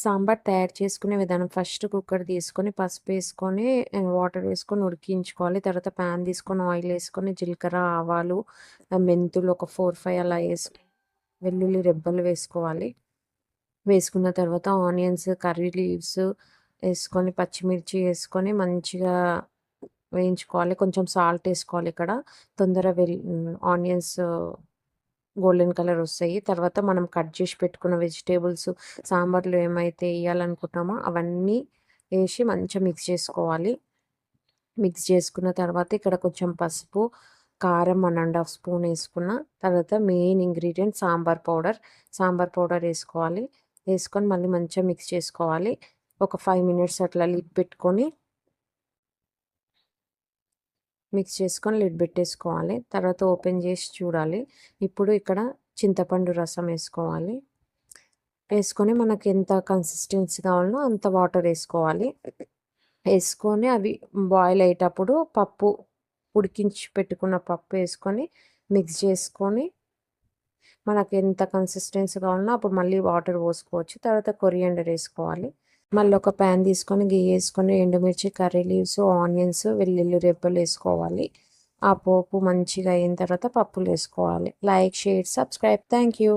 సాంబార్ తయారు చేసుకునే విధానం ఫస్ట్ కుక్కర్ తీసుకొని పసుపు వేసుకొని వాటర్ వేసుకొని ఉడికించుకోవాలి. తర్వాత ప్యాన్ తీసుకొని ఆయిల్ వేసుకొని జీలకర్ర, ఆవాలు, మెంతులు ఒక 4, 5 అలా వెల్లుల్లి రెబ్బలు వేసుకోవాలి. వేసుకున్న తర్వాత ఆనియన్స్, కర్రీ లీవ్స్ వేసుకొని పచ్చిమిర్చి వేసుకొని మంచిగా వేయించుకోవాలి. కొంచెం సాల్ట్ వేసుకోవాలి. ఇక్కడ తొందర ఆనియన్స్ గోల్డెన్ కలర్ వస్తాయి. తర్వాత మనం కట్ చేసి పెట్టుకున్న వెజిటేబుల్స్ సాంబార్లో ఏమైతే వేయాలనుకుంటామో అవన్నీ వేసి మంచిగా మిక్స్ చేసుకోవాలి. మిక్స్ చేసుకున్న తర్వాత ఇక్కడ కొంచెం పసుపు, కారం 1½ స్పూన్ వేసుకున్న తర్వాత మెయిన్ ఇంగ్రీడియంట్ సాంబార్ పౌడర్ వేసుకోవాలి. వేసుకొని మళ్ళీ మంచిగా మిక్స్ చేసుకోవాలి. ఒక 5 మినిట్స్ అట్లా లిడ్ పెట్టుకొని మిక్స్ చేసుకొని లిడ్ పెట్టేసుకోవాలి. తర్వాత ఓపెన్ చేసి చూడాలి. ఇప్పుడు ఇక్కడ చింతపండు రసం వేసుకోవాలి. వేసుకొని మనకి ఎంత కన్సిస్టెన్సీ కావాలో అంత వాటర్ వేసుకోవాలి. వేసుకొని అవి బాయిల్ అయ్యేటప్పుడు ఉడికించి పెట్టుకున్న పప్పు వేసుకొని మిక్స్ చేసుకొని మనకు ఎంత కన్సిస్టెన్సీ కావాలో అప్పుడు మళ్ళీ వాటర్ పోసుకోవచ్చు. తర్వాత కొరియాండర్ వేసుకోవాలి. మళ్ళీ ఒక ప్యాన్ తీసుకొని గీ వేసుకొని ఎండుమిర్చి, కర్రీ లీవ్స్, ఆనియన్స్, వెల్లుల్లి రెబ్బలు వేసుకోవాలి. ఆ పోపు మంచిగా అయిన తర్వాత పప్పులు వేసుకోవాలి. Like, share, subscribe. Thank you.